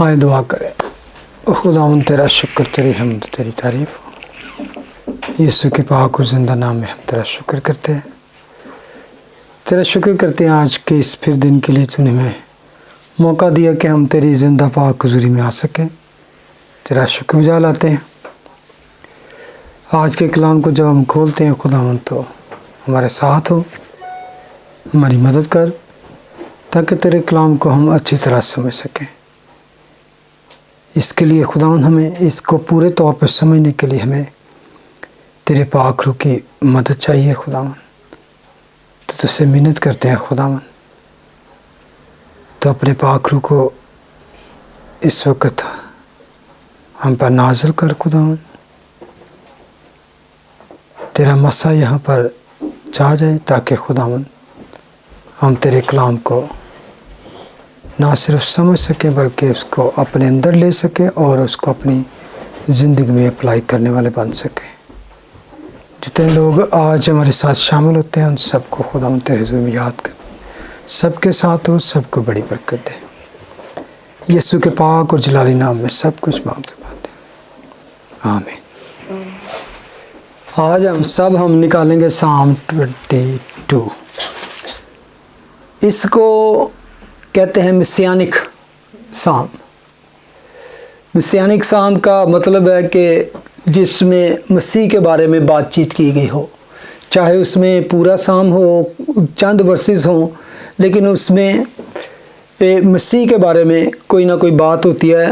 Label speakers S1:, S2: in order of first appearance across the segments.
S1: آئے دعا کریں۔ خداوند تیرا شکر، تیری حمد، تیری تعریف ہو۔ یسوع کے پاک اور زندہ نام میں ہم تیرا شکر کرتے ہیں، تیرا شکر کرتے ہیں آج کے اس پھر دن کے لیے تو نے ہمیں موقع دیا کہ ہم تیری زندہ پاک حضوری میں آ سکیں۔ تیرا شکر بجا لاتے ہیں۔ آج کے کلام کو جب ہم کھولتے ہیں خداوند تو ہمارے ساتھ ہو، ہماری مدد کر تاکہ تیرے کلام کو ہم اچھی طرح سمجھ سکیں۔ اس کے لیے خداوند ہمیں اس کو پورے طور پر سمجھنے کے لیے ہمیں تیرے پاک روح کی مدد چاہیے خداوند۔ تو تجھ سے منت کرتے ہیں خداوند، تو اپنے پاک روح کو اس وقت ہم پر نازل کر خداوند، تیرا مسا یہاں پر چھا جائے تاکہ خداوند ہم تیرے کلام کو نہ صرف سمجھ سکیں بلکہ اس کو اپنے اندر لے سکیں اور اس کو اپنی زندگی میں اپلائی کرنے والے بن سکیں۔ جتنے لوگ آج ہمارے ساتھ شامل ہوتے ہیں ان سب کو خداوند تیرے حضور میں یاد کر، سب کے ساتھ ہو، سب کو بڑی برکت دے۔ یسوع کے پاک اور جلالی نام میں سب کچھ مانگتے ہیں، آمین۔ آج ہم نکالیں گے سام 22۔ اس کو کہتے ہیں مسیانک سام۔ مسیانک سام کا مطلب ہے کہ جس میں مسیح کے بارے میں بات چیت کی گئی ہو، چاہے اس میں پورا سام ہو، چند ورسز ہوں، لیکن اس میں مسیح کے بارے میں کوئی نہ کوئی بات ہوتی ہے،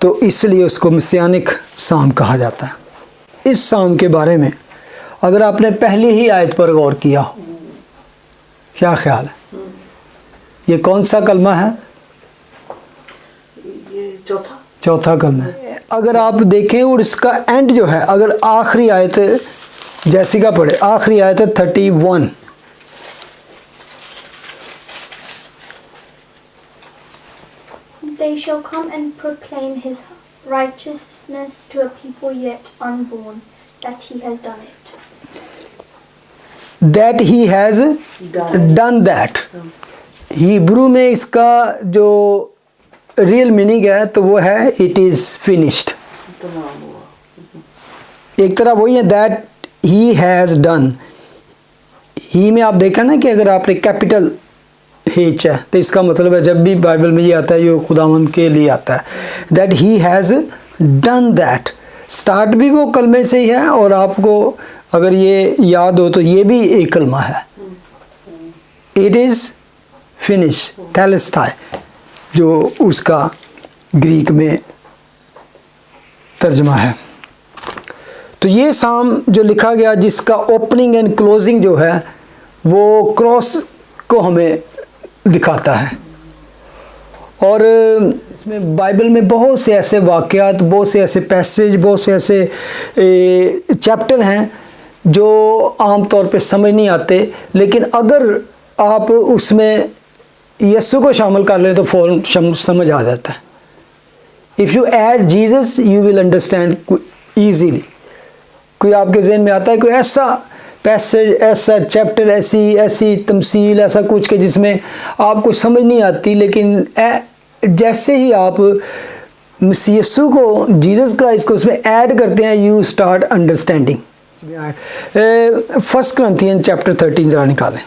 S1: تو اس لیے اس کو مسیانک سام کہا جاتا ہے۔ اس سام کے بارے میں اگر آپ نے پہلی ہی آیت پر غور کیا ہو، کیا خیال ہے؟ یہ کون سا کلمہ ہے؟
S2: یہ
S1: چوتھا کلمہ ہے۔ اگر آپ دیکھیں اور اس کا اینڈ جو ہے، اگر آخری آیت جیسی کا پڑھے، آخری آیت 31،
S3: They shall come and proclaim his righteousness to a people yet unborn, that he has done it.
S1: that he has done that۔ Hebrew میں اس کا جو ریئل میننگ ہے تو وہ ہے اٹ از فنشڈ۔
S2: تمام ہوا۔
S1: ایک طرح وہی ہے دیٹ ہی ہیز ڈن۔ ہی میں آپ دیکھا نا کہ اگر آپ نے کیپٹل ایچ ہے تو اس کا مطلب ہے، جب بھی بائبل میں یہ آتا ہے یہ خداوند کے لیے آتا ہے، that he has done that. Start بھی وہ کلمے سے ہی ہے، اور آپ کو اگر یہ یاد ہو تو یہ بھی ایک کلمہ ہے، اٹ از فنش، تیلستھائی جو اس کا گریک میں ترجمہ ہے۔ تو یہ سام جو لکھا گیا جس کا اوپننگ اینڈ کلوزنگ جو ہے وہ کراس کو ہمیں دکھاتا ہے، اور اس میں بائبل میں بہت سے ایسے واقعات، بہت سے ایسے پیسیج، بہت سے ایسے چیپٹر ہیں جو عام طور پہ سمجھ نہیں آتے، لیکن اگر آپ اس میں یسوع کو شامل کر لیں تو فوراً سمجھ آ جاتا ہے۔ If you add Jesus you will understand easily. کوئی آپ کے ذہن میں آتا ہے کوئی ایسا پیسیج، ایسا چیپٹر، ایسی تمثیل، ایسا کچھ کہ جس میں آپ کو سمجھ نہیں آتی، لیکن جیسے ہی آپ یسوع کو، جیزس کرائسٹ کو اس میں ایڈ کرتے ہیں، you start understanding. First Corinthian chapter 13 ذرا نکالیں،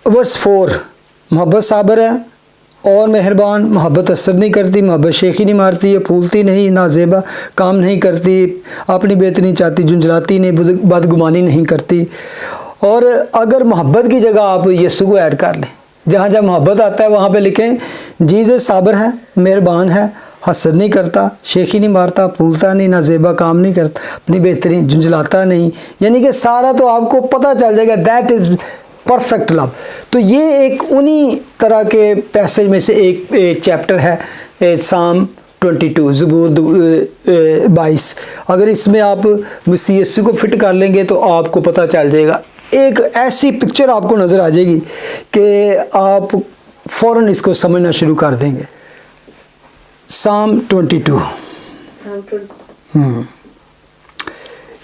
S1: ورس 4۔ محبت صابر ہے اور مہربان، محبت اثر نہیں کرتی، محبت شیخی نہیں مارتی، یہ پھولتی نہیں، نازیبا کام نہیں کرتی، اپنی بہتری نہیں چاہتی، جھنجھلاتی نہیں، بدگمانی نہیں کرتی۔ اور اگر محبت کی جگہ آپ یسوع کو ایڈ کر لیں، جہاں جہاں محبت آتا ہے وہاں پہ لکھیں جیزس صابر ہے، مہربان ہے، حسد نہیں کرتا، شیخی نہیں مارتا، پھولتا نہیں، نازیبا کام نہیں کرتا، اپنی بہتری جھنجھلاتا نہیں، یعنی کہ سارا تو آپ کو پتہ چل جائے گا، دیٹ از پرفیکٹ لو۔ تو یہ ایک انہی طرح کے پیسج میں سے ایک چیپٹر ہے سام 22، زبور 22۔ اگر اس میں آپ مسیح یسوع کو فٹ کر لیں گے تو آپ کو پتہ چل جائے گا، ایک ایسی پکچر آپ کو نظر آ جائے گی کہ آپ فوراً اس کو سمجھنا شروع کر دیں گے۔ سام 22۔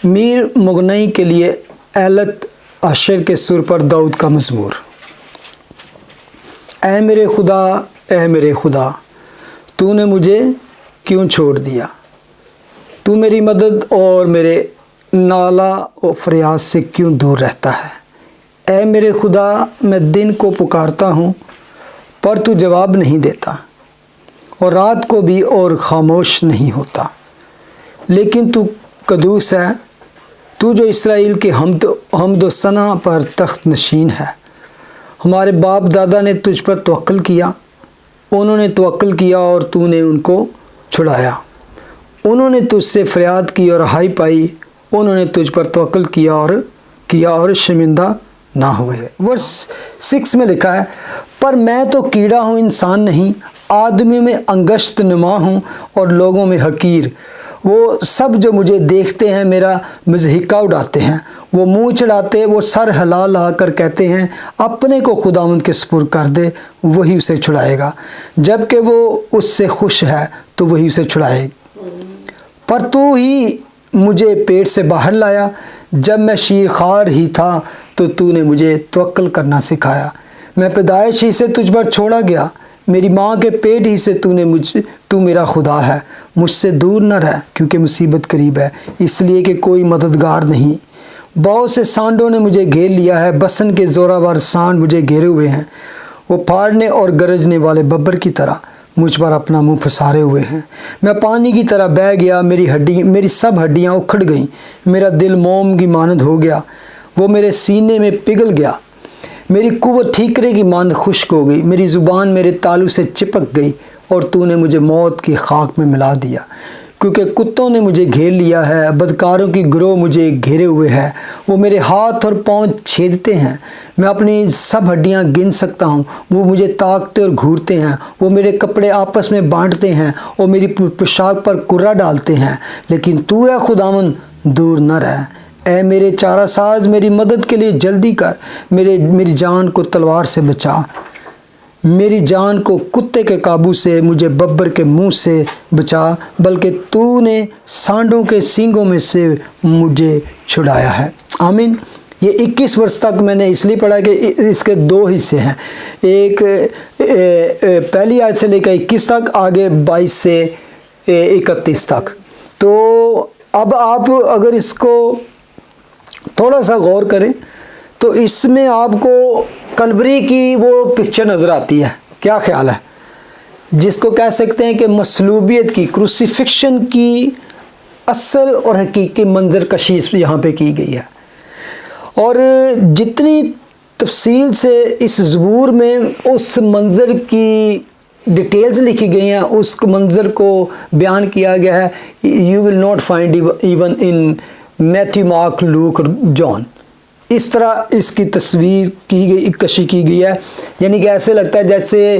S1: میر مغنی کے لیے ایلت اشر کے سر پر داؤد کا مزمور۔ اے میرے خدا تو نے مجھے کیوں چھوڑ دیا؟ تو میری مدد اور میرے نالہ و فریاد سے کیوں دور رہتا ہے؟ اے میرے خدا میں دن کو پکارتا ہوں پر تو جواب نہیں دیتا، اور رات کو بھی اور خاموش نہیں ہوتا۔ لیکن تو قدوس ہے، تو جو اسرائیل کے حمد و ثنا پر تخت نشین ہے۔ ہمارے باپ دادا نے تجھ پر توکل کیا، انہوں نے توکل کیا اور تو نے ان کو چھڑایا۔ انہوں نے تجھ سے فریاد کی اور رہائی پائی، انہوں نے تجھ پر توکل کیا اور شرمندہ نہ ہوئے۔ ورس 6 میں لکھا ہے، پر میں تو کیڑا ہوں، انسان نہیں، آدمیوں میں انگشت نما ہوں اور لوگوں میں حقیر۔ وہ سب جو مجھے دیکھتے ہیں میرا مضحکہ اڑاتے ہیں، وہ منہ چڑھاتے، وہ سر ہلا کر کہتے ہیں اپنے کو خداوند کے سپرد کر دے، وہی اسے چھڑائے گا، جب کہ وہ اس سے خوش ہے تو وہی اسے چھڑائے گا۔ پر تو ہی مجھے پیٹ سے باہر لایا، جب میں شیر خوار ہی تھا تو نے مجھے توکل کرنا سکھایا۔ میں پیدائش ہی سے تجھ پر چھوڑا گیا، میری ماں کے پیٹ ہی سے تو میرا خدا ہے۔ مجھ سے دور نہ رہ کیونکہ مصیبت قریب ہے، اس لیے کہ کوئی مددگار نہیں۔ بہت سے سانڈوں نے مجھے گھیر لیا ہے، بسن کے زوراور سانڈ مجھے گھیرے ہوئے ہیں، وہ پھاڑنے اور گرجنے والے ببر کی طرح مجھ پر اپنا منہ پسارے ہوئے ہیں۔ میں پانی کی طرح بہہ گیا، میری سب ہڈیاں اکھڑ گئیں، میرا دل موم کی مانند ہو گیا، وہ میرے سینے میں پگھل گیا۔ میری قوت ٹھیکرے کی مانند خشک ہو گئی، میری زبان میرے تالو سے چپک گئی، اور تو نے مجھے موت کی خاک میں ملا دیا۔ کیونکہ کتوں نے مجھے گھیر لیا ہے، بدکاروں کی گروہ مجھے گھیرے ہوئے ہے، وہ میرے ہاتھ اور پاؤں چھیدتے ہیں۔ میں اپنی سب ہڈیاں گن سکتا ہوں، وہ مجھے تاکتے اور گھورتے ہیں، وہ میرے کپڑے آپس میں بانٹتے ہیں اور میری پوشاک پر کرا ڈالتے ہیں۔ لیکن تو اے خداوند دور نہ رہ، اے میرے چارہ ساز میری مدد کے لیے جلدی کر، میری جان کو تلوار سے بچا، میری جان کو کتے کے قابو سے، مجھے ببر کے منہ سے بچا، بلکہ تو نے سانڈوں کے سینگوں میں سے مجھے چھڑایا ہے۔ آمین۔ یہ 21 ورس تک میں نے اس لیے پڑھا کہ اس کے 2 حصے ہیں، ایک پہلی آیت سے لے کر 21 تک، آگے 22 سے 31 تک۔ تو اب آپ اگر اس کو تھوڑا سا غور کریں تو اس میں آپ کو کلوری کی وہ پکچر نظر آتی ہے۔ کیا خیال ہے؟ جس کو کہہ سکتے ہیں کہ مصلوبیت کی، کروسیفکشن کی اصل اور حقیقی منظر کشی یہاں پہ کی گئی ہے، اور جتنی تفصیل سے اس زبور میں اس منظر کی ڈیٹیلز لکھی گئی ہیں، اس منظر کو بیان کیا گیا ہے، you will not find even in Matthew, Mark, Luke اور جان۔ اس طرح اس کی تصویر کی گئی، کشی کی گئی ہے، یعنی کہ ایسے لگتا ہے جیسے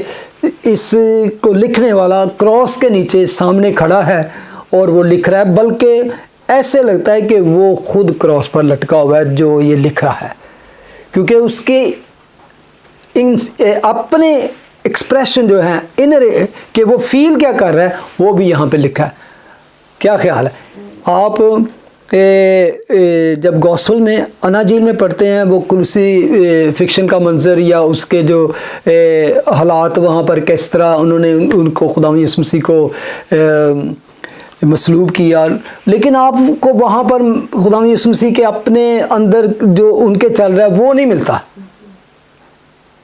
S1: اس کو لکھنے والا کراس کے نیچے سامنے کھڑا ہے اور وہ لکھ رہا ہے، بلکہ ایسے لگتا ہے کہ وہ خود کراس پر لٹکا ہوا ہے جو یہ لکھ رہا ہے، کیونکہ اس کے اپنے ایکسپریشن جو ہیں انر کہ وہ فیل کیا کر رہا ہے وہ بھی یہاں پہ لکھا ہے۔ کیا خیال ہے؟ آپ جب گوسپل میں اناجیل میں پڑھتے ہیں وہ کروسی فکشن کا منظر یا اس کے جو حالات وہاں پر کس طرح انہوں نے ان کو خدا یسوع مسیح کو مصلوب کیا، لیکن آپ کو وہاں پر خدا یسوع مسیح کے اپنے اندر جو ان کے چل رہا ہے وہ نہیں ملتا۔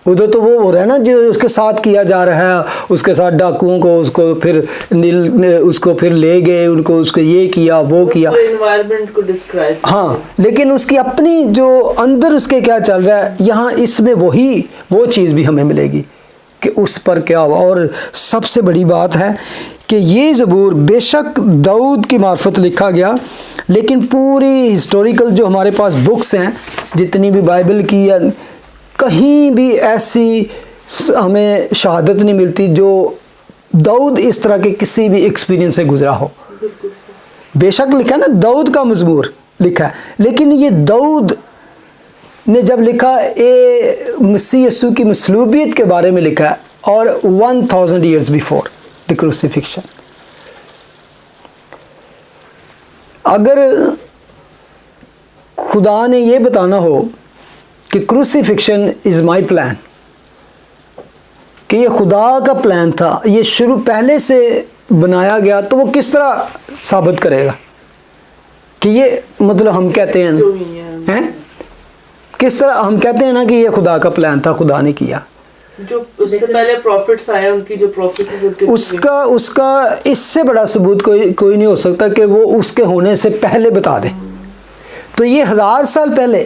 S1: ادھر تو وہ ہو رہا ہے نا جو اس کے ساتھ کیا جا رہا ہے، اس کے ساتھ ڈاکوؤں کو اس کو پھر لے گئے، ان کو اس کو یہ کیا وہ کیا،
S2: انوائرمنٹ کو ڈسکرائب،
S1: ہاں، لیکن اس کی اپنی جو اندر اس کے کیا چل رہا ہے، یہاں اس میں وہ چیز بھی ہمیں ملے گی کہ اس پر کیا ہوا۔ اور سب سے بڑی بات ہے کہ یہ زبور بے شک داؤد کی معرفت لکھا گیا، لیکن پوری ہسٹوریکل جو ہمارے پاس بکس ہیں جتنی بھی بائبل کی، کہیں بھی ایسی ہمیں شہادت نہیں ملتی جو داؤد اس طرح کے کسی بھی ایکسپیرینس سے گزرا ہو۔ بے شک لکھا ہے نا داؤد کا مزمور لکھا ہے، لیکن یہ داؤد نے جب لکھا مسیح یسوع کی مصلوبیت کے بارے میں لکھا ہے، اور 1000 years before the crucifixion۔ اگر خدا نے یہ بتانا ہو کہ کروسیفکشن از مائی پلان، کہ یہ خدا کا پلان تھا، یہ شروع پہلے سے بنایا گیا، تو وہ کس طرح ثابت کرے گا کہ یہ مطلب ہم کہتے ہیں
S2: جو ہی ہے،
S1: کس طرح ہم کہتے ہیں نا کہ یہ خدا کا پلان تھا، خدا نے کیا.
S2: جو اس سے پہلے پروفٹس آئے ان کی جو پروفیسیز
S1: اس کا اس سے بڑا ثبوت کوئی نہیں ہو سکتا کہ وہ اس کے ہونے سے پہلے بتا دے. تو یہ 1000 سال پہلے،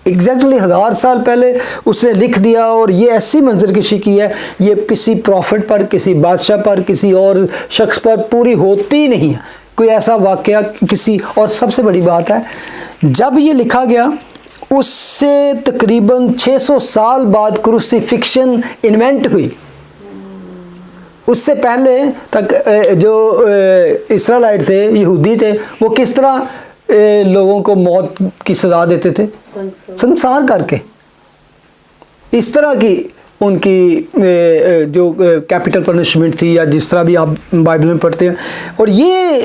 S1: ایگزیکٹلی 1000 سال پہلے اس نے لکھ دیا، اور یہ ایسی منظر کشی کی ہے، یہ کسی پروفٹ پر، کسی بادشاہ پر، کسی اور شخص پر پوری ہوتی نہیں ہے کوئی ایسا واقعہ کسی. اور سب سے بڑی بات ہے، جب یہ لکھا گیا اس سے تقریباً 600 سال بعد کروسیفکشن انوینٹ ہوئی. اس سے پہلے تک جو اسرائیلائٹ تھے، یہودی تھے، وہ کس طرح لوگوں کو موت کی سزا دیتے تھے؟ سنسار کر کے. اس طرح کی ان کی جو کیپٹل پنشمنٹ تھی، یا جس طرح بھی آپ بائبل میں پڑھتے ہیں. اور یہ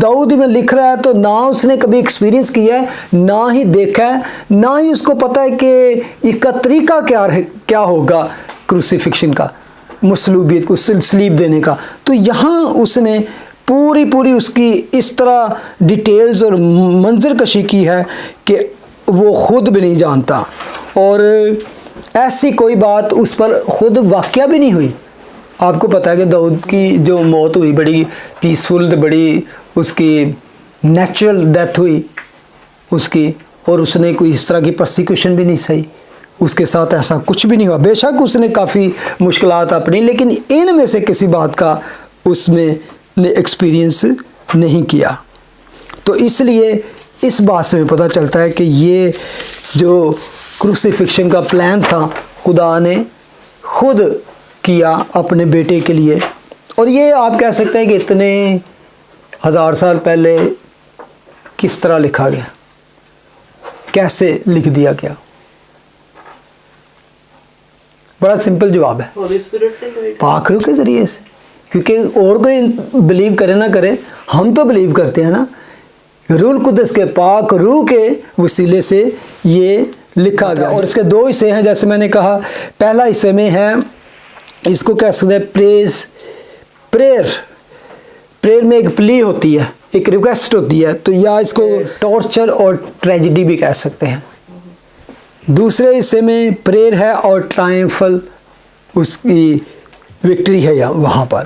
S1: داؤد میں لکھ رہا ہے تو نہ اس نے کبھی ایکسپیرینس کیا ہے، نہ ہی دیکھا ہے، نہ ہی اس کو پتہ ہے کہ اس کا طریقہ کیا ہوگا کروسیفکشن کا، مصلوبیت کو سلیب دینے کا. تو یہاں اس نے پوری اس کی اس طرح ڈیٹیلز اور منظر کشی کی ہے کہ وہ خود بھی نہیں جانتا، اور ایسی کوئی بات اس پر خود واقعہ بھی نہیں ہوئی. آپ کو پتہ ہے کہ داؤد کی جو موت ہوئی بڑی پیسفل، بڑی اس کی نیچرل ڈیتھ ہوئی اس کی، اور اس نے کوئی اس طرح کی پرسیکیوشن بھی نہیں سہی، اس کے ساتھ ایسا کچھ بھی نہیں ہوا. بے شک اس نے کافی مشکلات اپنی، لیکن ان میں سے کسی بات کا اس میں نے ایکسپیرینس نہیں کیا. تو اس لیے اس بات سے پتہ چلتا ہے کہ یہ جو کروسیفکشن کا پلان تھا خدا نے خود کیا اپنے بیٹے کے لیے. اور یہ آپ کہہ سکتے ہیں کہ اتنے 1000 سال پہلے کس طرح لکھا گیا، کیسے لکھ دیا گیا؟ بڑا سمپل جواب ہے،
S2: ہولی اسپرٹ نے
S1: پاک روح کے ذریعے سے. کیونکہ اور کوئی بلیو کرے نہ کرے، ہم تو بلیو کرتے ہیں نا. روح القدس کے پاک روح کے وسیلے سے یہ لکھا گیا. اور اس کے 2 حصے ہیں، جیسے میں نے کہا. پہلا حصے میں ہے، اس کو کہہ سکتے ہیں پریز، پریئر میں ایک پلی ہوتی ہے، ایک ریکویسٹ ہوتی ہے، تو یا اس کو ٹارچر اور ٹریجڈی بھی کہہ سکتے ہیں. دوسرے حصے میں پریئر ہے اور ٹرائمفل اس کی وکٹری ہے یا وہاں پر.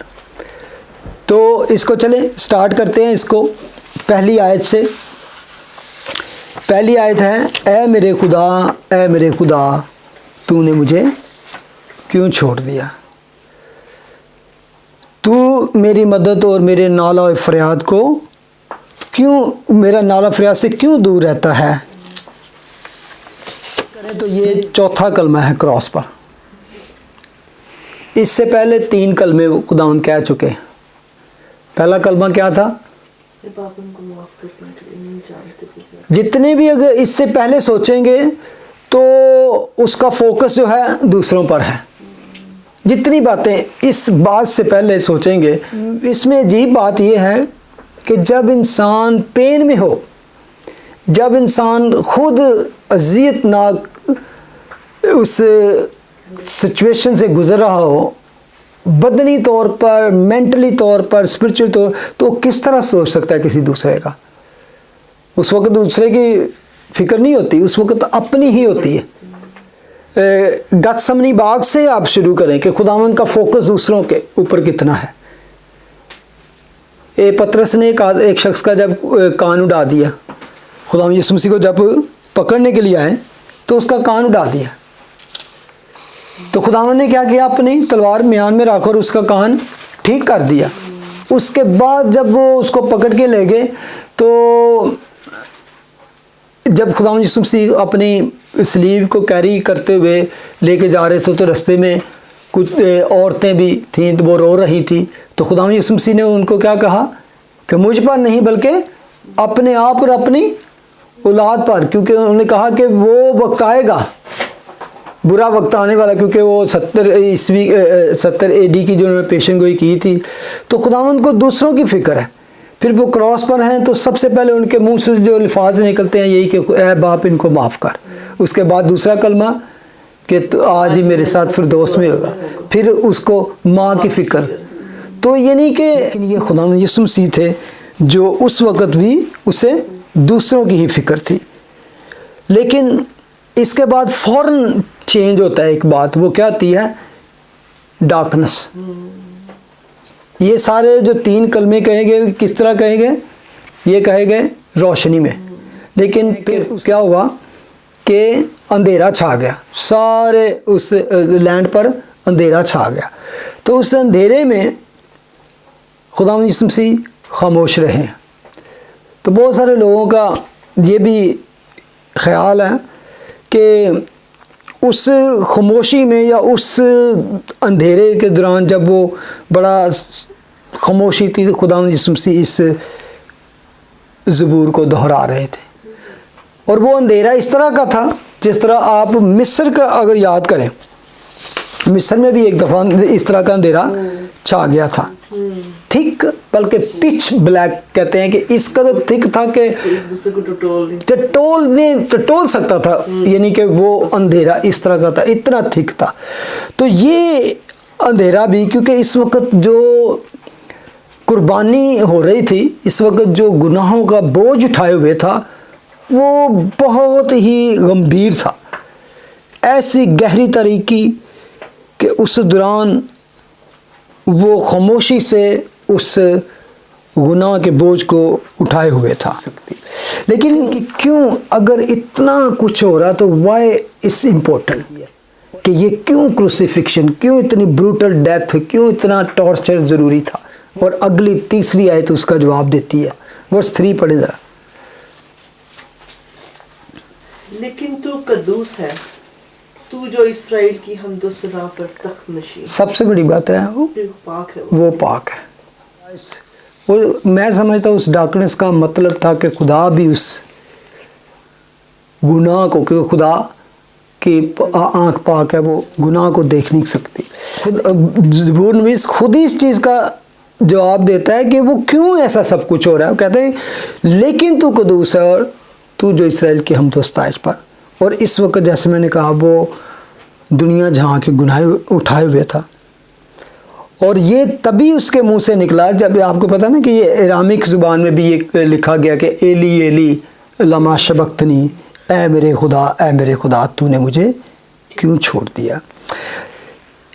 S1: تو اس کو چلیں سٹارٹ کرتے ہیں. اس کو پہلی آیت سے. پہلی آیت ہے، اے میرے خدا، اے میرے خدا، تو نے مجھے کیوں چھوڑ دیا؟ تو میری مدد اور میرے نالہ و فریاد کو کیوں، میرا نالہ فریاد سے کیوں دور رہتا ہے؟ تو یہ چوتھا کلمہ ہے کراس پر. اس سے پہلے 3 کلمے خداوند کہہ چکے. پہلا کلمہ کیا تھا؟ جتنے بھی اگر اس سے پہلے سوچیں گے تو اس کا فوکس جو ہے دوسروں پر ہے. جتنی باتیں اس بات سے پہلے سوچیں گے، اس میں عجیب بات یہ ہے کہ جب انسان پین میں ہو، جب انسان خود اذیت ناک اس سچویشن سے گزر رہا ہو، بدنی طور پر، مینٹلی طور پر، اسپرچل طور، تو کس طرح سوچ سکتا ہے کسی دوسرے کا؟ اس وقت دوسرے کی فکر نہیں ہوتی، اس وقت اپنی ہی ہوتی ہے. گتسمنی باغ سے آپ شروع کریں کہ خداوند کا فوکس دوسروں کے اوپر کتنا ہے. پترس نے ایک شخص کا جب کان اڑا دیا، خداوند یسوع مسیح کو جب پکڑنے کے لیے آئے تو اس کا کان اڑا دیا. تو خداوند نے کیا کیا؟ اپنی تلوار میان میں رکھ کر اس کا کان ٹھیک کر دیا. اس کے بعد جب وہ اس کو پکڑ کے لے گئے تو جب خداوند یسوع مسیح اپنی سلیب کو کیری کرتے ہوئے لے کے جا رہے تھے تو رستے میں کچھ عورتیں بھی تھیں، تو وہ رو رہی تھیں. تو خداوند یسوع مسیح نے ان کو کیا کہا کہ مجھ پر نہیں بلکہ اپنے آپ اور اپنی اولاد پر، کیونکہ انہوں نے کہا کہ وہ وقت آئے گا، برا وقت آنے والا، کیونکہ وہ 70 AD کی جو انہوں نے پیشن گوئی کی تھی. تو خداوند کو دوسروں کی فکر ہے. پھر وہ کراس پر ہیں تو سب سے پہلے ان کے منہ سے جو الفاظ نکلتے ہیں یہی کہ اے باپ ان کو معاف کر. اس کے بعد دوسرا کلمہ کہ آج ہی میرے ساتھ فردوس میں ہوگا، پھر اس کو ماں کی فکر. تو یہ نہیں کہ یہ خدا یسوع مسیح تھے جو اس وقت بھی اسے دوسروں کی ہی فکر تھی. لیکن اس کے بعد فوراً چینج ہوتا ہے ایک بات، وہ کیا آتی ہے؟ ڈارکنس. یہ سارے جو 3 کلمے کہے گئے کس طرح کہے گئے؟ یہ کہے گئے روشنی میں. لیکن پھر کیا ہوا کہ اندھیرا چھا گیا، سارے اس لینڈ پر اندھیرا چھا گیا. تو اس اندھیرے میں خداوند یسوع مسیح خاموش رہے. تو بہت سارے لوگوں کا یہ بھی خیال ہے کہ اس خاموشی میں یا اس اندھیرے کے دوران جب وہ بڑا خاموشی تھی، خداوند یسوع مسیح اس زبور کو دہرا رہے تھے. اور وہ اندھیرا اس طرح کا تھا جس طرح آپ مصر کا اگر یاد کریں، مصر میں بھی ایک دفعہ اس طرح کا اندھیرا چھا گیا تھا. تھک بلکہ پچ بلیک کہتے ہیں کہ اس قدر تھک تھا کہ
S2: ایک دوسرے کو
S1: ٹٹول سکتا تھا، یعنی کہ وہ اندھیرا اس طرح کا تھا، اتنا تھک تھا. تو یہ اندھیرا بھی کیونکہ اس وقت جو قربانی ہو رہی تھی، اس وقت جو گناہوں کا بوجھ اٹھائے ہوئے تھا، وہ بہت ہی گمبھیر تھا، ایسی گہری طریقے کہ اس دوران وہ خاموشی سے اس گناہ کے بوجھ کو اٹھائے ہوئے تھا. لیکن کیوں اگر اتنا کچھ ہو رہا تو وائی اٹس امپورٹنٹ کہ یہ کیوں کروسیفکشن، کیوں اتنی بروٹل ڈیتھ، کیوں اتنا ٹارچر ضروری تھا؟ اور اگلی تیسری آیت اس کا جواب دیتی ہے. ورس 3 پڑھیں ذرا.
S2: لیکن تو قدوس ہے، تو جو اسرائیل کی حمد و ثنا پر تخت نشین.
S1: سب سے بڑی بات ہے
S2: پاک ہے
S1: وہ پاک ہے. وہ میں سمجھتا ہوں اس ڈارکنس کا مطلب تھا کہ خدا بھی اس گناہ کو، کیونکہ خدا کی آنکھ پاک ہے، وہ گناہ کو دیکھ نہیں سکتی. زبور نویس خود ہی اس چیز کا جواب دیتا ہے کہ وہ کیوں ایسا سب کچھ ہو رہا ہے. وہ کہتے ہیں لیکن تو قدوس ہے اور تو جو اسرائیل کی حمد و ستائش پر. اور اس وقت جیسے میں نے کہا وہ دنیا جہاں کے گناہ اٹھائے ہوئے تھا، اور یہ تبھی اس کے منہ سے نکلا جب آپ کو پتا نا کہ یہ ارامک زبان میں بھی یہ لکھا گیا کہ ایلی ایلی لما شبقتنی، اے میرے خدا تو نے مجھے کیوں چھوڑ دیا.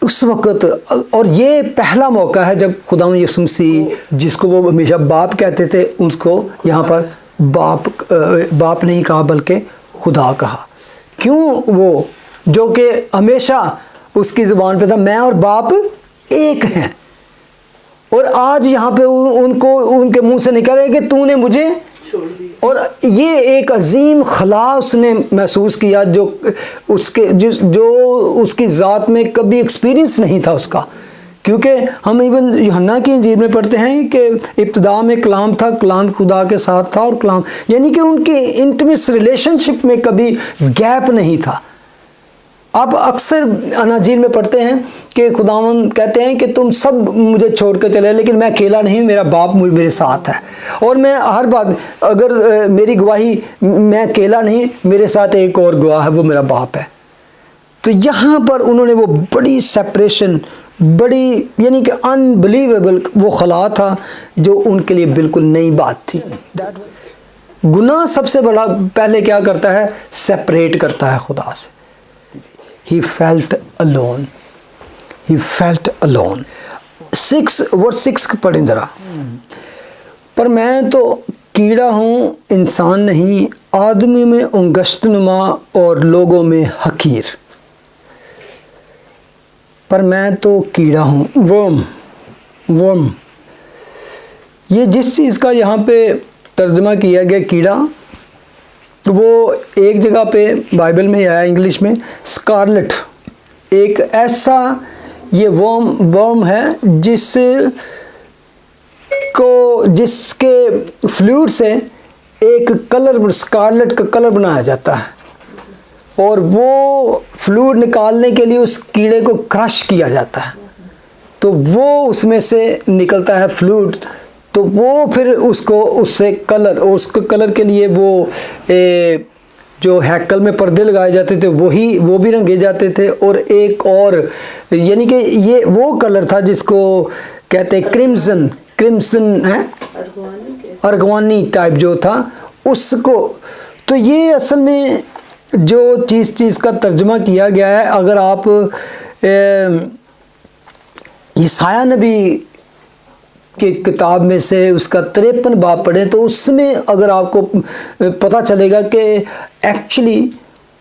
S1: اس وقت، اور یہ پہلا موقع ہے جب خداوند یسوع مسیح جس کو وہ ہمیشہ باپ کہتے تھے، اس کو یہاں پر باپ نہیں کہا بلکہ خدا کہا. کیوں؟ وہ جو کہ ہمیشہ اس کی زبان پہ تھا، میں اور باپ ایک ہیں. اور آج یہاں پہ ان کے منہ سے نکل رہے کہ تو نے مجھے
S2: چھوڑ دی. اور
S1: یہ ایک عظیم خلا اس نے محسوس کیا جو اس کی ذات میں کبھی ایکسپیرینس نہیں تھا اس کا. کیونکہ ہم ایون یوحنا کی انجیل میں پڑھتے ہیں کہ ابتدا میں کلام تھا، کلام خدا کے ساتھ تھا، اور کلام یعنی کہ ان کی انٹیمیس ریلیشن شپ میں کبھی گیپ نہیں تھا. آپ اکثر اناجیل میں پڑھتے ہیں کہ خداوند کہتے ہیں کہ تم سب مجھے چھوڑ کے چلے، لیکن میں اکیلا نہیں، میرا باپ میرے ساتھ ہے. اور میں ہر بات، اگر میری گواہی، میں اکیلا نہیں، میرے ساتھ ایک اور گواہ ہے، وہ میرا باپ ہے. تو یہاں پر انہوں نے وہ بڑی سیپریشن، بڑی یعنی کہ انبلیویبل وہ خلا تھا جو ان کے لیے بالکل نئی بات تھی. گناہ سب سے بڑا پہلے کیا کرتا ہے؟ سیپریٹ کرتا ہے خدا سے. He felt alone. He felt alone. 6 پڑھیں ذرا. پر میں تو کیڑا ہوں، انسان نہیں، آدمی میں انگشت نما اور لوگوں میں حقیر. پر میں تو کیڑا ہوں، ورم. یہ جس چیز کا یہاں پہ ترجمہ کیا گیا کیڑا، وہ ایک جگہ پہ بائبل میں آیا انگلش میں اسکارلٹ. ایک ایسا یہ ورم ہے جس کے فلوئڈ سے ایک کلر، اسکارلٹ کا کلر بنایا جاتا ہے، اور وہ فلوئڈ نکالنے کے لیے اس کیڑے کو کرش کیا جاتا ہے، تو وہ اس میں سے نکلتا ہے فلوئڈ. تو وہ پھر اس سے کلر، اس کے کلر کے لیے وہ جو ہیکل میں پردے لگائے جاتے تھے وہ بھی رنگے جاتے تھے، اور ایک اور یعنی کہ یہ وہ کلر تھا جس کو کہتے ہیں کرمزن ہے، ارغوانی ٹائپ جو تھا اس کو. تو یہ اصل میں جو چیز کا ترجمہ کیا گیا ہے، اگر آپ یسایہ نبی کی کتاب میں سے اس کا 53 باب پڑھیں تو اس میں اگر آپ کو پتہ چلے گا کہ ایکچولی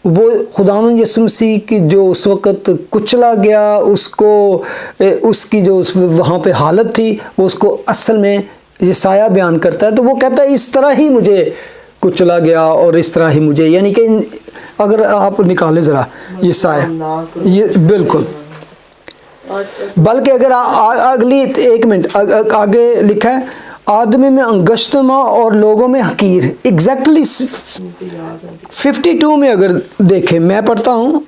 S1: وہ خداوند یسوع مسیح کی جو اس وقت کچلا گیا، اس کی جو وہاں پہ حالت تھی، وہ اس کو اصل میں یسایہ بیان کرتا ہے. تو وہ کہتا ہے اس طرح ہی مجھے کچلا گیا اور اس طرح ہی مجھے، یعنی کہ اگر آپ نکالیں ذرا یسایہ، یہ بالکل، بلکہ اگر اگلی ایک منٹ آگے لکھا ہے آدمی میں انگشتما اور لوگوں میں حقیر. ایگزیکٹلی 52 میں اگر دیکھیں، میں پڑھتا ہوں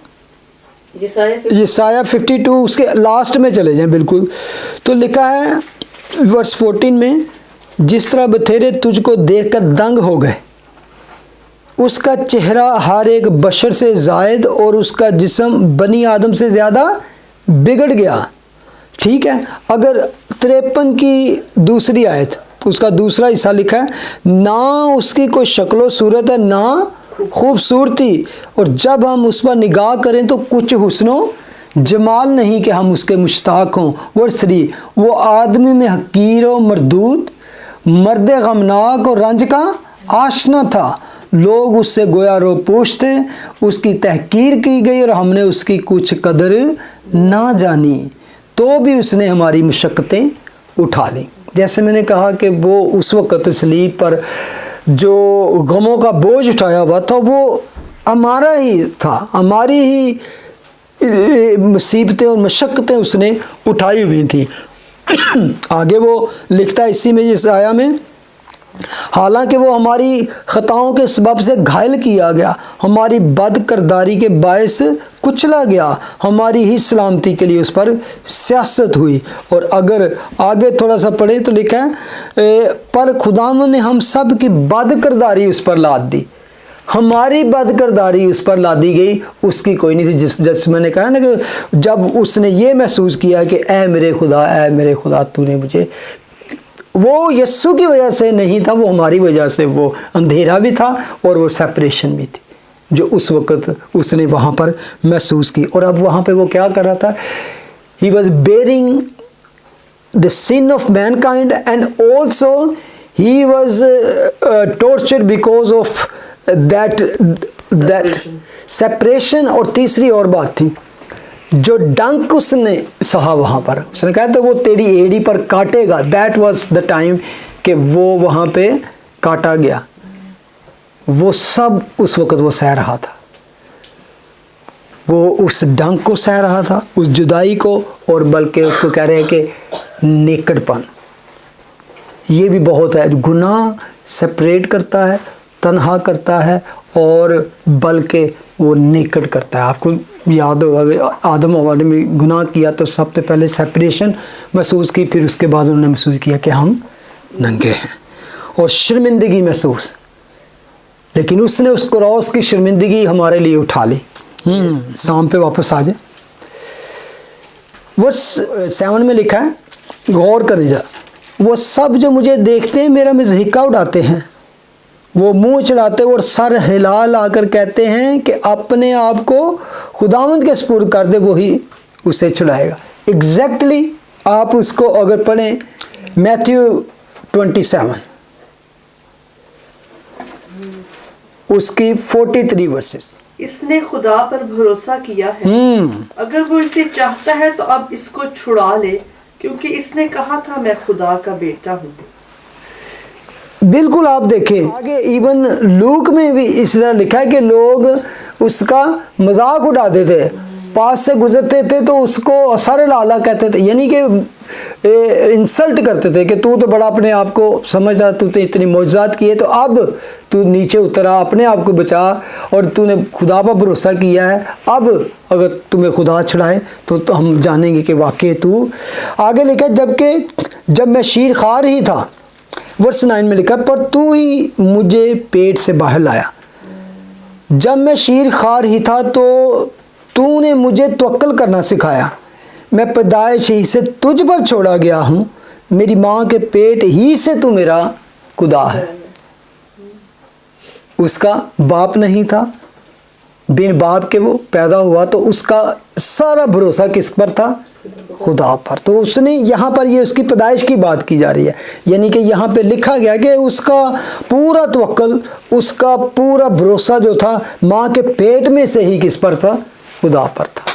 S1: یسایہ 52 اس کے لاسٹ میں چلے جائیں بالکل. تو لکھا ہے ورس 14 میں، جس طرح بتھیرے تجھ کو دیکھ کر دنگ ہو گئے، اس کا چہرہ ہر ایک بشر سے زائد اور اس کا جسم بنی آدم سے زیادہ بگڑ گیا. ٹھیک ہے، اگر 53 کی دوسری آیت اس کا دوسرا حصہ لکھا ہے، نہ اس کی کوئی شکل و صورت ہے نہ خوبصورتی، اور جب ہم اس پر نگاہ کریں تو کچھ حسن و جمال نہیں کہ ہم اس کے مشتاق ہوں. ورس 3، وہ آدمی میں حقیر و مردود، مرد غمناک اور رنج کا آشنا تھا، لوگ اس سے گویا رو پوش تھے، اس کی تحقیر کی گئی اور ہم نے اس کی کچھ قدر نہ جانی، تو بھی اس نے ہماری مشقتیں اٹھا لیں. جیسے میں نے کہا کہ وہ اس وقت صلیب پر جو غموں کا بوجھ اٹھایا ہوا تھا وہ ہمارا ہی تھا، ہماری ہی مصیبتیں اور مشقتیں اس نے اٹھائی ہوئی تھیں. آگے وہ لکھتا ہے اسی میں یسایہ میں، حالانکہ وہ ہماری خطاؤں کے سبب سے گھائل کیا گیا، ہماری بد کرداری کے باعث کچلا گیا، ہماری ہی سلامتی کے لیے اس پر سیاست ہوئی. اور اگر آگے تھوڑا سا پڑھیں تو لکھا ہے پر خداوند نے ہم سب کی بد کرداری اس پر لاد دی. ہماری بد کرداری اس پر لادی گئی، اس کی کوئی نہیں تھی. جس میں نے کہا نا کہ جب اس نے یہ محسوس کیا کہ اے میرے خدا تو نے مجھے، وہ یسوع کی وجہ سے نہیں تھا، وہ ہماری وجہ سے، وہ اندھیرا بھی تھا اور وہ سیپریشن بھی تھی جو اس وقت اس نے وہاں پر محسوس کی. اور اب وہاں پہ وہ کیا کر رہا تھا، he was bearing the sin of mankind and also he was tortured because of that separation. اور تیسری اور بات تھی، جو ڈنک اس نے سہا وہاں پر، اس نے کہا تو وہ تیری ایڑی پر کاٹے گا. that was the time کہ وہ وہاں پہ کاٹا گیا. وہ سب اس وقت وہ سہ رہا تھا، وہ اس ڈنک کو سہ رہا تھا، اس جدائی کو، اور بلکہ اس کو کہہ رہے ہیں کہ نیکڑ پن. یہ بھی بہت ہے، گناہ سپریٹ کرتا ہے، تنہا کرتا ہے، اور بلکہ وہ نیکڑ کرتا ہے. آپ کو یاد ہوگا آدم و حوا نے گناہ کیا تو سب سے پہلے سیپریشن محسوس کی، پھر اس کے بعد انہوں نے محسوس کیا کہ ہم ننگے ہیں اور شرمندگی محسوس. لیکن اس نے اس کراس کی شرمندگی ہمارے لیے اٹھا لی. سام پہ واپس آ جائے، ورس 7 میں لکھا ہے، غور کریں جا، وہ سب جو مجھے دیکھتے ہیں میرا مضحکہ اڑاتے ہیں، وہ منہ چڑھاتے اور سر ہلا لا کر کہتے ہیں کہ اپنے آپ کو خداوند کے سپرد کر دے، وہی اسے چھڑائے گا. ایگزیکٹلی آپ اس کو اگر پڑھیں میتھیو 27 اس کی 43 ورسز،
S2: اس نے خدا پر بھروسہ کیا ہے، اگر وہ اسے چاہتا ہے تو اب اس کو چھڑا لے، کیونکہ اس نے کہا تھا میں خدا کا بیٹا ہوں.
S1: بالکل. آپ دیکھیں آگے ایون لوک میں بھی اس طرح لکھا ہے کہ لوگ اس کا مذاق اڑاتے تھے، پاس سے گزرتے تھے تو اس کو سارے لالا کہتے تھے، یعنی کہ انسلٹ کرتے تھے کہ تو بڑا اپنے آپ کو سمجھ رہا، تو اتنی معجزات کیے تو اب تو نیچے اترا، اپنے آپ کو بچا، اور تو نے خدا پر بھروسہ کیا ہے، اب اگر تمہیں خدا چھڑائے تو ہم جانیں گے کہ واقعی تو. آگے لکھا جبکہ جب میں شیر خوار ہی تھا، ورس 9 میں لکھا، پر تو ہی مجھے پیٹ سے باہر لایا. جب میں شیر خوار ہی تھا تو نے مجھے توکل کرنا سکھایا. میں پیدائش ہی سے تجھ پر چھوڑا گیا ہوں, میری ماں کے پیٹ ہی سے تو میرا خدا ہے. اس کا باپ نہیں تھا, بن باپ کے وہ پیدا ہوا, تو اس کا سارا بھروسہ کس پر تھا؟ خدا پر. تو اس نے یہاں پر یہ اس کی پیدائش کی بات کی جا رہی ہے, یعنی کہ یہاں پہ لکھا گیا کہ اس کا پورا توکل, اس کا پورا بھروسہ جو تھا ماں کے پیٹ میں سے ہی کس پر تھا؟ خدا پر تھا.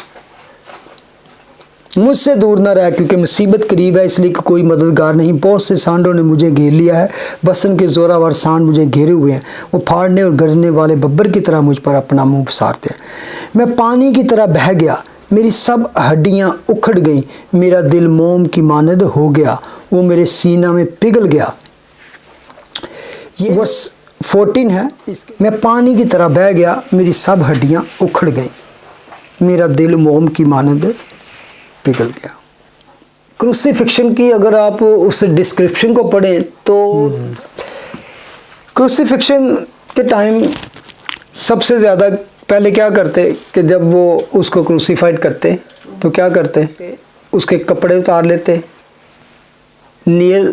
S1: مجھ سے دور نہ رہ کیونکہ مصیبت قریب ہے, اس لیے کہ کوئی مددگار نہیں. بہت سے سانڈوں نے مجھے گھیر لیا ہے, بسن کے زوراور سانڈ مجھے گھیرے ہوئے ہیں. وہ پھاڑنے اور گرجنے والے ببر کی طرح مجھ پر اپنا منہ پسارتے ہیں. میں پانی کی طرح بہہ گیا, میری سب ہڈیاں اکھڑ گئیں, میرا دل موم کی مانند ہو گیا, وہ میرے سینہ میں پگھل گیا. یہ ورس 14 ہے. میں پانی کی طرح بہہ گیا, میری سب ہڈیاں اکھڑ گئیں, میرا دل موم کی مانند پگھل گیا. کروسیفکشن کی اگر آپ اس ڈسکرپشن کو پڑھیں تو کروسیفکشن کے ٹائم سب سے زیادہ پہلے کیا کرتے کہ جب وہ اس کو کروسیفائڈ کرتے تو کیا کرتے, اس کے کپڑے اتار لیتے, نیل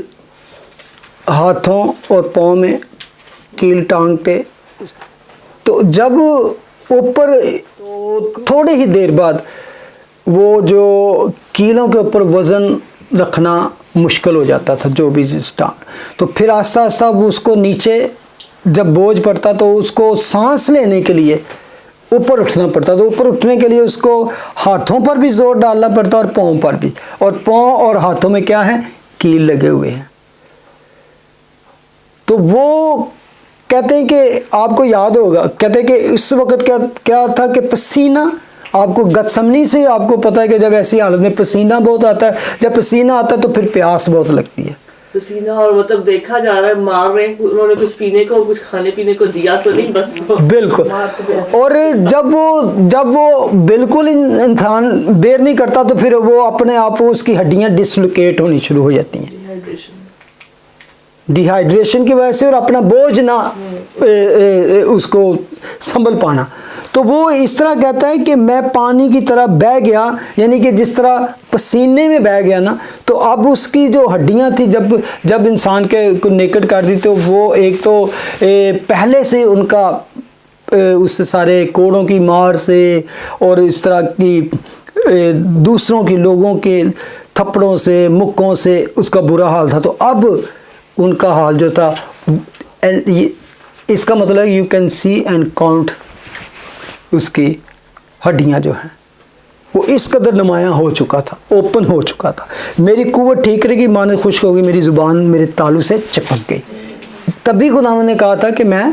S1: ہاتھوں اور پاؤں میں کیل ٹانگتے. تو جب اوپر تھوڑی ہی دیر بعد وہ جو کیلوں کے اوپر وزن رکھنا مشکل ہو جاتا تھا جو بھی ٹانگ, تو پھر آہستہ آہستہ اس کو نیچے جب بوجھ پڑتا تو اس کو سانس لینے کے لیے اوپر اٹھنا پڑتا. تو اوپر اٹھنے کے لیے اس کو ہاتھوں پر بھی زور ڈالنا پڑتا اور پاؤں پر بھی, اور پاؤں اور ہاتھوں میں کیا ہے؟ کیل لگے ہوئے ہیں. تو وہ کہتے ہیں کہ آپ کو یاد ہوگا, کہتے ہیں کہ اس وقت کیا تھا کہ پسینہ, آپ کو گتسمنی سے آپ کو پتہ ہے کہ جب ایسی حالت میں پسینہ بہت آتا ہے, جب پسینہ آتا ہے تو پھر پیاس بہت لگتی ہے.
S2: پسینہ, اور مطلب دیکھا جا رہا ہے مار رہے ہیں, انہوں نے کچھ پینے کو کچھ کھانے پینے کو دیا تو نہیں, بس
S1: بالکل. اور جب وہ بالکل انسان بیر نہیں کرتا تو پھر وہ اپنے آپ اس کی ہڈیاں ڈسلوکیٹ ہونی شروع ہو جاتی ہیں ڈی ہائیڈریشن کی وجہ سے, اور اپنا بوجھ نہ اس کو سنبھل پانا. تو وہ اس طرح کہتا ہے کہ میں پانی کی طرح بہہ گیا, یعنی کہ جس طرح پسینے میں بہہ گیا نا, تو اب اس کی جو ہڈیاں تھیں جب انسان کے کو نیکڈ کر دی تو وہ ایک تو پہلے سے ان کا اس سارے کوڑوں کی مار سے اور اس طرح کی دوسروں کی لوگوں کے تھپڑوں سے مکوں سے اس کا برا حال تھا. تو اب ان کا حال جو تھا, اس کا مطلب you can see and count, اس کی ہڈیاں جو ہیں وہ اس قدر نمایاں ہو چکا تھا, اوپن ہو چکا تھا. میری قوت ٹھیکرے کی مانند خشک ہو گئی, میری زبان میرے تالو سے چپک گئی. تبھی خداوند نے کہا تھا کہ میں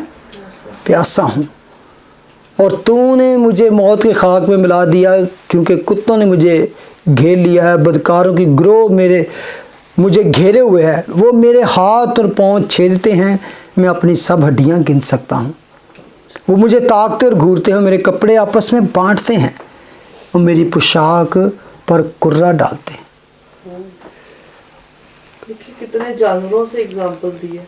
S1: پیاسا ہوں, اور تو نے مجھے موت کے خاک میں ملا دیا, کیونکہ کتوں نے مجھے گھیر لیا ہے, بدکاروں کی گروہ مجھے گھیرے ہوئے ہے, وہ میرے ہاتھ اور پاؤں چھیدتے ہیں, میں اپنی سب ہڈیاں گن سکتا ہوں. وہ مجھے تاکتے اور گھورتے ہیں, میرے کپڑے آپس میں بانٹتے ہیں, وہ میری پوشاک پر کرہ ڈالتے ہیں.
S2: کتنے جانوروں سے اگزامپل دی ہے,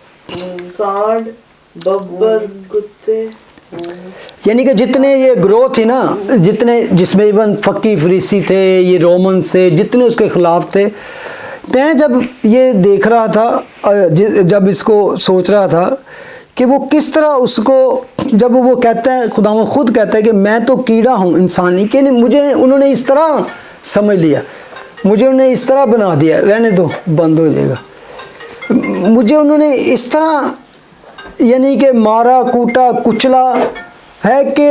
S2: سانڈ, ببر, کتے,
S1: یعنی کہ جتنے یہ گروہ تھی نا, جس میں ایون فقی فریسی تھے, یہ رومن سے جتنے اس کے خلاف تھے. میں جب یہ دیکھ رہا تھا, جب اس کو سوچ رہا تھا کہ وہ کس طرح اس کو, جب وہ کہتا ہے, خداوند خود کہتا ہے کہ میں تو کیڑا ہوں انسانی, کہ مجھے انہوں نے اس طرح سمجھ لیا, مجھے انہوں نے اس طرح بنا دیا, رہنے دو بند ہو جائے گا, مجھے انہوں نے اس طرح یعنی کہ مارا کوٹا کچلا ہے کہ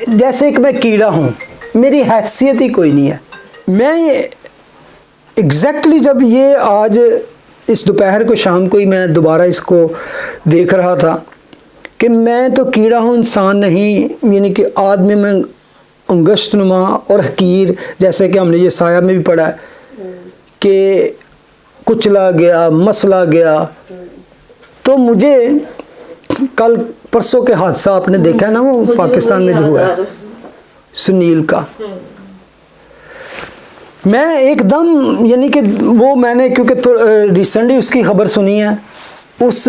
S1: جیسے کہ میں کیڑا ہوں, میری حیثیت ہی کوئی نہیں ہے. میں ایگزیکٹلی جب یہ آج اس دوپہر کو شام کو ہی میں دوبارہ اس کو دیکھ رہا تھا کہ میں تو کیڑا ہوں, انسان نہیں, یعنی کہ آدمی میں انگشت نما اور حقیر, جیسے کہ ہم نے یہ سایہ میں بھی پڑھا ہے کہ کچلا گیا, مسلا گیا. تو مجھے کل پرسوں کے حادثہ آپ نے دیکھا ہے نا, وہ پاکستان میں جو ہوا ہے سنیل کا, میں ایک دم یعنی کہ وہ میں نے کیونکہ ریسنٹلی اس کی خبر سنی ہے, اس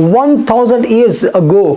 S1: 1000 years ago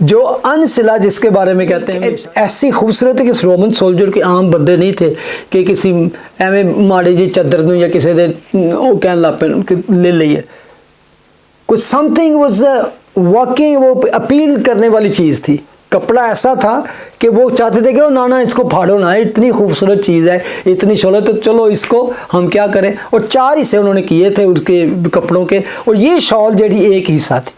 S1: جو انسلا جس کے بارے میں کہتے ہیں ایسی خوبصورت ہے کہ اس رومن سولجر کے عام بندے نہیں تھے کہ کسی ایویں ماڑی جی چادر دوں یا کسی دے وہ کہنے لگ پے کہ لے لئیے. کچھ سم تھنگ واز واقعی وہ اپیل کرنے والی چیز تھی. کپڑا ایسا تھا کہ وہ چاہتے تھے کہ نانا اس کو پھاڑو نہ, اتنی خوبصورت چیز ہے, اتنی شہرت, تو چلو اس کو ہم کیا کریں. اور 4 حصے انہوں نے کیے تھے اس کے کپڑوں کے, اور یہ شال جڑی ایک حصہ تھی.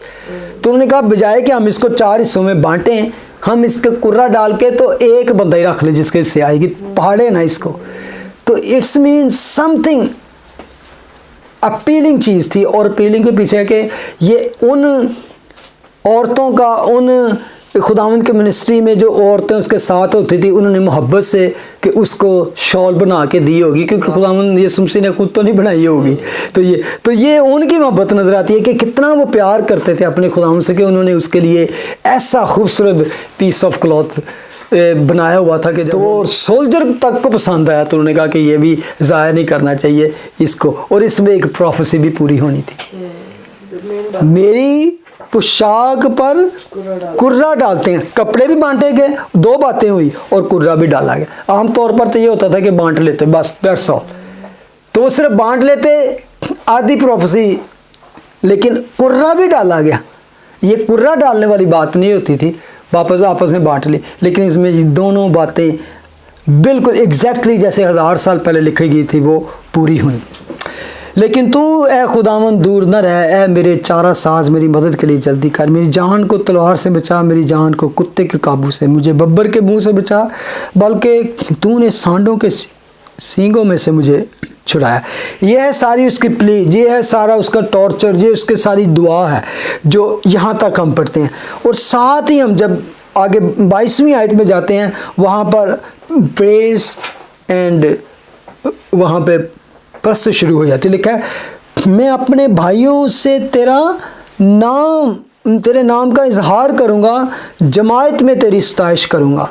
S1: تو انہوں نے کہا بجائے کہ ہم اس کو 4 حصوں میں بانٹیں, ہم اس کے کرا ڈال کے تو ایک بندہ ہی رکھ لے جس کے حصے آئے گی, پھاڑے نہ اس کو. تو it's mean something appealing چیز تھی. اور اپیلنگ کے پیچھے ہے کہ یہ ان عورتوں کا, ان خداوند کے منسٹری میں جو عورتیں اس کے ساتھ ہوتی تھی, انہوں نے محبت سے کہ اس کو شال بنا کے دی ہوگی, کیونکہ خداوند یسوع مسیح نے خود تو نہیں بنائی ہوگی. تو یہ ان کی محبت نظر آتی ہے کہ کتنا وہ پیار کرتے تھے اپنے خداوند سے, کہ انہوں نے اس کے لیے ایسا خوبصورت پیس آف کلاتھ بنایا ہوا تھا کہ تو وہ سولجر تک کو پسند آیا. تو انہوں نے کہا کہ یہ بھی ضائع نہیں کرنا چاہیے اس کو. اور اس میں ایک پروفیسی بھی پوری ہونی تھی. میری پوشاک پر کرا ڈالتے ہیں. کپڑے بھی بانٹے گئے, 2 باتیں ہوئی, اور کرا بھی ڈالا گیا. عام طور پر تو یہ ہوتا تھا کہ بانٹ لیتے بس, دیٹس آل. تو وہ صرف بانٹ لیتے آدھی پروفیسی, لیکن کرا بھی ڈالا گیا. یہ کرا ڈالنے والی بات نہیں ہوتی تھی, واپس آپس میں بانٹ لی. لیکن اس میں دونوں باتیں بالکل ایگزیکٹلی جیسے 1000 سال پہلے لکھی گئی تھی وہ پوری ہوئی. لیکن تو اے خداوند دور نہ رہ, اے میرے چارہ ساز میری مدد کے لیے جلدی کر. میری جان کو تلوار سے بچا, میری جان کو کتے کے قابو سے, مجھے ببر کے منہ سے بچا, بلکہ تو نے سانڈوں کے سینگوں میں سے مجھے چھڑایا. یہ ہے ساری اس کی پلی, یہ ہے سارا اس کا ٹارچر, یہ اس کے ساری دعا ہے جو یہاں تک ہم پڑھتے ہیں. اور ساتھ ہی ہم جب آگے 22ویں آیت میں جاتے ہیں, وہاں پر پریز اینڈ وہاں پہ پرست شروع ہو جاتی. لکھا ہے میں اپنے بھائیوں سے تیرے نام کا اظہار کروں گا, جماعت میں تیری ستائش کروں گا.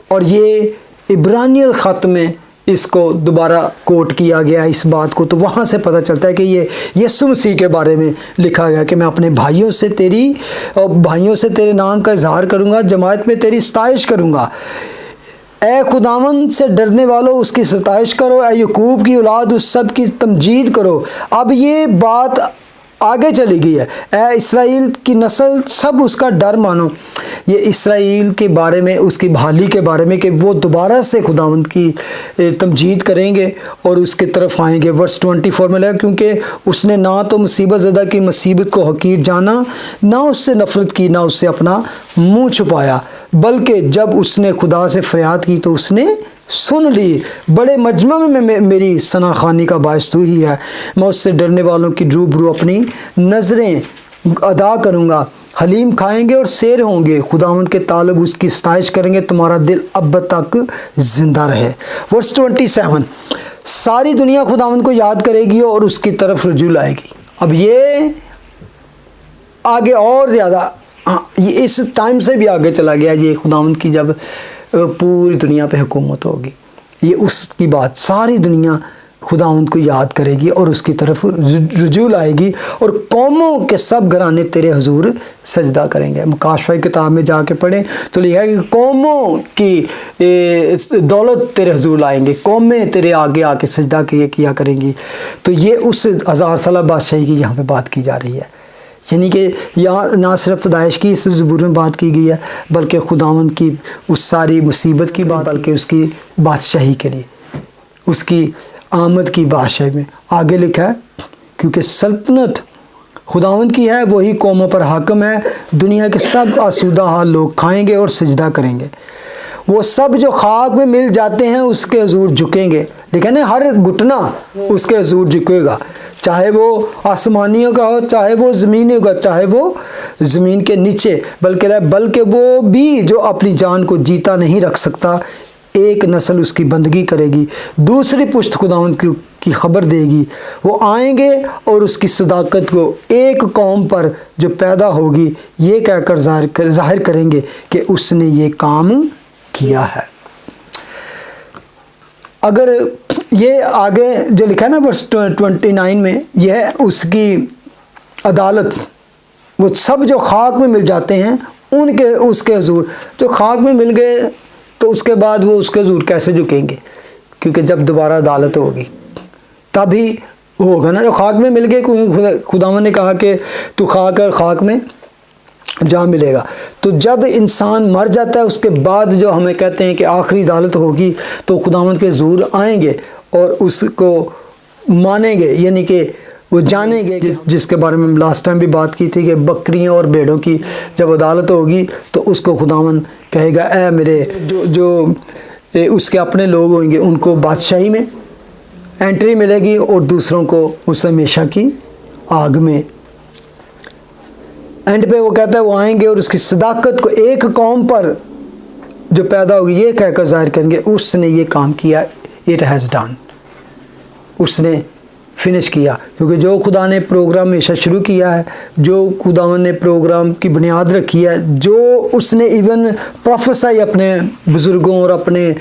S1: اور یہ عبرانی خط میں اس کو دوبارہ کوٹ کیا گیا اس بات کو. تو وہاں سے پتہ چلتا ہے کہ یہ یسوع مسیح کے بارے میں لکھا گیا کہ میں اپنے بھائیوں سے تیرے نام کا اظہار کروں گا, جماعت میں تیری ستائش کروں گا. اے خداوند سے ڈرنے والو اس کی ستائش کرو, اے یعقوب کی اولاد اس سب کی تمجید کرو. اب یہ بات آگے چلی گئی ہے, اے اسرائیل کی نسل سب اس کا ڈر مانو. یہ اسرائیل کے بارے میں, اس کی بحالی کے بارے میں کہ وہ دوبارہ سے خداوند کی تمجید کریں گے اور اس کی طرف آئیں گے. ورس 24 میں لگا کیونکہ اس نے نہ تو مصیبت زدہ کی مصیبت کو حقیر جانا, نہ اس سے نفرت کی, نہ اس سے اپنا منہ چھپایا, بلکہ جب اس نے خدا سے فریاد کی تو اس نے سن لی. بڑے مجمع میں میری ثنا خوانی کا باعث تو ہی ہے. میں اس سے ڈرنے والوں کی روبرو اپنی نظریں ادا کروں گا. حلیم کھائیں گے اور سیر ہوں گے, خداوند کے طالب اس کی ستائش کریں گے, تمہارا دل اب تک زندہ رہے. ورس 27 ساری دنیا خداوند کو یاد کرے گی اور اس کی طرف رجوع لائے گی. اب یہ آگے اور زیادہ یہ اس ٹائم سے بھی آگے چلا گیا. یہ خداوند کی جب پوری دنیا پہ حکومت ہوگی, یہ اس کی بات, ساری دنیا خداوند کو یاد کرے گی اور اس کی طرف رجوع لائے گی, اور قوموں کے سب گھرانے تیرے حضور سجدہ کریں گے. مکاشفہ کتاب میں جا کے پڑھیں تو لکھا ہے کہ قوموں کی دولت تیرے حضور لائیں گے, قومیں تیرے آگے آ کے سجدہ کیا کریں گی. تو یہ اس 1000 سالہ بادشاہی کی یہاں پہ بات کی جا رہی ہے. یعنی کہ یہاں نہ صرف پیدائش کی اس زبور میں بات کی گئی ہے, بلکہ خداوند کی اس ساری مصیبت کی بات, بلکہ اس کی بادشاہی کے لیے, اس کی آمد کی بادشاہی میں. آگے لکھا ہے کیونکہ سلطنت خداوند کی ہے, وہی قوموں پر حاکم ہے, دنیا کے سب آسودہ حال لوگ کھائیں گے اور سجدہ کریں گے. وہ سب جو خاک میں مل جاتے ہیں اس کے حضور جھکیں گے. لیکن ہر گھٹنا اس کے حضور جھکے گا, چاہے وہ آسمانیوں کا ہو, چاہے وہ زمینوں کا, چاہے وہ زمین کے نیچے, بلکہ وہ بھی جو اپنی جان کو جیتا نہیں رکھ سکتا. ایک نسل اس کی بندگی کرے گی, دوسری پشت خداوند کی خبر دے گی. وہ آئیں گے اور اس کی صداقت کو ایک قوم پر جو پیدا ہوگی یہ کہہ کر ظاہر کریں گے کہ اس نے یہ کام کیا ہے. اگر یہ آگے جو لکھا ہے نا ورس 29 میں, یہ ہے اس کی عدالت. وہ سب جو خاک میں مل جاتے ہیں ان کے اس کے حضور جو خاک میں مل گئے تو اس کے بعد وہ اس کے حضور کیسے جھکیں گے؟ کیونکہ جب دوبارہ عدالت ہوگی تبھی ہوگا نا. جو خاک میں مل گئے, خداوند نے کہا کہ تو خاک اور خاک میں جا ملے گا. تو جب انسان مر جاتا ہے اس کے بعد جو ہمیں کہتے ہیں کہ آخری عدالت ہوگی تو خداوند کے حضور آئیں گے اور اس کو مانیں گے, یعنی کہ وہ جانیں گے, جس کے بارے میں ہم لاسٹ ٹائم بھی بات کی تھی کہ بکریوں اور بھیڑوں کی جب عدالت ہوگی تو اس کو خداوند کہے گا اے میرے جو اس کے اپنے لوگ ہوئیں گے ان کو بادشاہی میں انٹری ملے گی اور دوسروں کو اس ہمیشہ کی آگ میں. اینڈ پہ وہ کہتا ہے وہ آئیں گے اور اس کی صداقت کو ایک قوم پر جو پیدا ہوگی یہ کہہ کر ظاہر کریں گے اس نے یہ کام کیا, اٹ ہیز ڈن, اس نے فنش کیا. کیونکہ جو خدا نے پروگرام ہمیشہ شروع کیا ہے, جو خداوند نے پروگرام کی بنیاد رکھی ہے, جو اس نے ایون پروفیسائی اپنے بزرگوں اور اپنے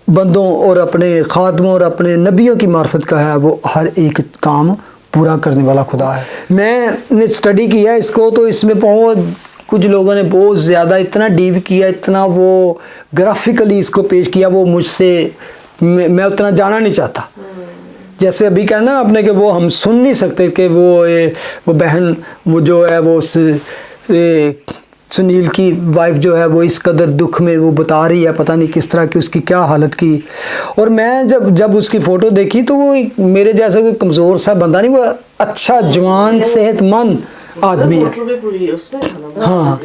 S1: بندوں اور اپنے خادموں اور اپنے نبیوں کی معرفت کا ہے, وہ ہر ایک کام پورا کرنے والا خدا ہے. میں نے اسٹڈی کیا اس کو تو اس میں بہت کچھ لوگوں نے بہت زیادہ اتنا ڈیپ کیا, اتنا وہ گرافیکلی اس کو پیش کیا, وہ مجھ سے میں اتنا جانا نہیں چاہتا. جیسے ابھی کہنا آپ نے کہ وہ ہم سن نہیں سکتے کہ وہ بہن وہ جو ہے وہ سنیل کی وائف جو ہے وہ اس قدر دکھ میں وہ بتا رہی ہے, پتہ نہیں کس طرح کی اس کی کیا حالت کی. اور میں جب اس کی فوٹو دیکھی تو وہ میرے جیسا کوئی کمزور سا بندہ نہیں, وہ اچھا جوان صحت مند آدمی ہے. ہاں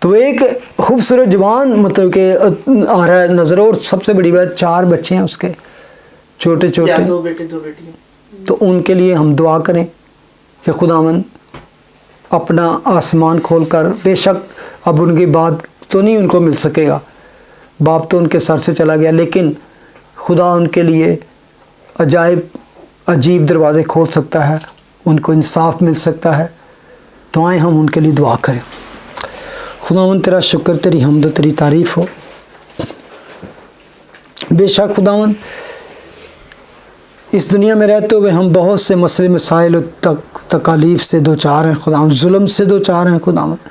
S1: تو ایک خوبصورت جوان مطلب کہ آ رہا ہے نظر. اور سب سے بڑی بات 4 بچے ہیں اس کے چھوٹے چھوٹے,
S2: 2 بیٹے 2 بیٹیاں.
S1: تو ان کے لیے ہم دعا کریں کہ خداوند اپنا آسمان کھول کر, بے شک اب ان کی بات تو نہیں ان کو مل سکے گا, باپ تو ان کے سر سے چلا گیا, لیکن خدا ان کے لیے عجیب دروازے کھول سکتا ہے, ان کو انصاف مل سکتا ہے. تو آئیں ہم ان کے لیے دعا کریں. خداوند تیرا شکر, تیری حمد و تیری تعریف ہو. بے شک خداوند اس دنیا میں رہتے ہوئے ہم بہت سے مسئلے مسائل و تکالیف سے دوچار ہیں خداوند, ظلم سے دوچار ہیں خداوند.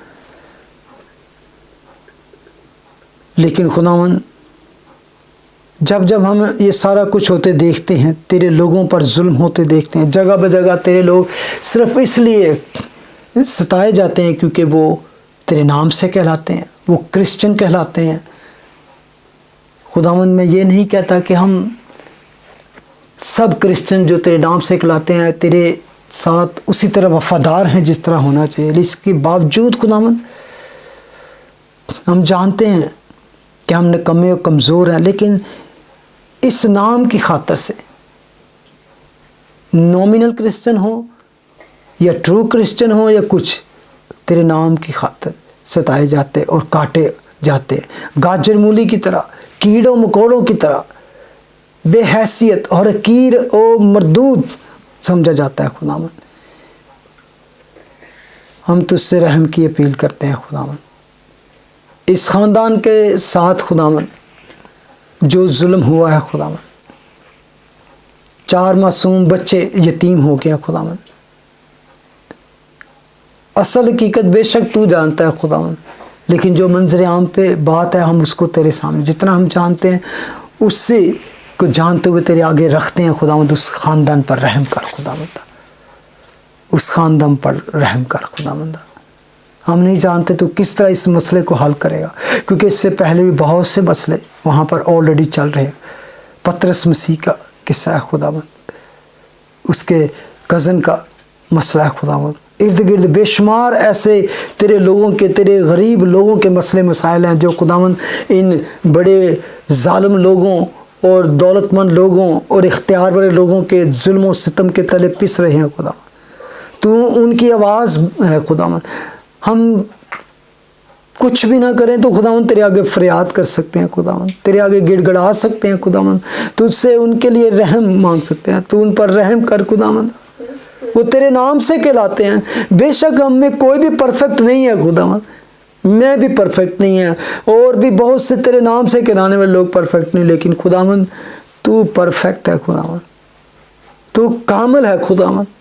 S1: لیکن خداوند جب ہم یہ سارا کچھ ہوتے دیکھتے ہیں, تیرے لوگوں پر ظلم ہوتے دیکھتے ہیں, جگہ بہ جگہ تیرے لوگ صرف اس لیے ستائے جاتے ہیں کیونکہ وہ تیرے نام سے کہلاتے ہیں, وہ کرسچن کہلاتے ہیں. خداوند میں یہ نہیں کہتا کہ ہم سب کرسچن جو تیرے نام سے کہلاتے ہیں تیرے ساتھ اسی طرح وفادار ہیں جس طرح ہونا چاہیے. اس کے باوجود خداوند ہم جانتے ہیں کہ ہم نکمے اور کمزور ہیں, لیکن اس نام کی خاطر سے نومینل کرسچن ہو یا ٹرو کرسچن ہو یا کچھ, تیرے نام کی خاطر ستائے جاتے اور کاٹے جاتے, گاجر مولی کی طرح, کیڑوں مکوڑوں کی طرح بے حیثیت اور حقیر اور مردود سمجھا جاتا ہے. خداوند ہم تجھ سے رحم کی اپیل کرتے ہیں خداوند, اس خاندان کے ساتھ خداوند جو ظلم ہوا ہے خداوند, 4 معصوم بچے یتیم ہو گیا خداوند. اصل حقیقت بے شک تو جانتا ہے خداوند, لیکن جو منظر عام پہ بات ہے ہم اس کو تیرے سامنے جتنا ہم جانتے ہیں اس سے کو جانتے ہوئے تیرے آگے رکھتے ہیں خداوند. اس خاندان پر رحم کر خداوند, اس خاندان پر رحم کر خداوند. ہم نہیں جانتے تو کس طرح اس مسئلے کو حل کرے گا, کیونکہ اس سے پہلے بھی بہت سے مسئلے وہاں پر آلریڈی چل رہے ہیں. پطرس مسیح کا قصہ ہے خداوند, اس کے کزن کا مسئلہ ہے خداوند, ارد گرد بے شمار ایسے تیرے لوگوں کے, تیرے غریب لوگوں کے مسئلے مسائل ہیں جو خداوند ان بڑے ظالم لوگوں اور دولت مند لوگوں اور اختیار والے لوگوں کے ظلم و ستم کے تلے پس رہے ہیں خداوند. تو ان کی آواز ہے خداوند. ہم کچھ بھی نہ کریں تو خداوند تیرے آگے فریاد کر سکتے ہیں خداوند, تیرے آگے گڑ گڑا سکتے ہیں خداوند, تجھ سے ان کے لیے رحم مانگ سکتے ہیں. تو ان پر رحم کر خداوند, وہ تیرے نام سے کہلاتے ہیں. بے شک ہم میں کوئی بھی پرفیکٹ نہیں ہے خداوند, میں بھی پرفیکٹ نہیں ہے, اور بھی بہت سے تیرے نام سے کہلانے والے لوگ پرفیکٹ نہیں, لیکن خداوند تو پرفیکٹ ہے خداوند, تو کامل ہے خداوند.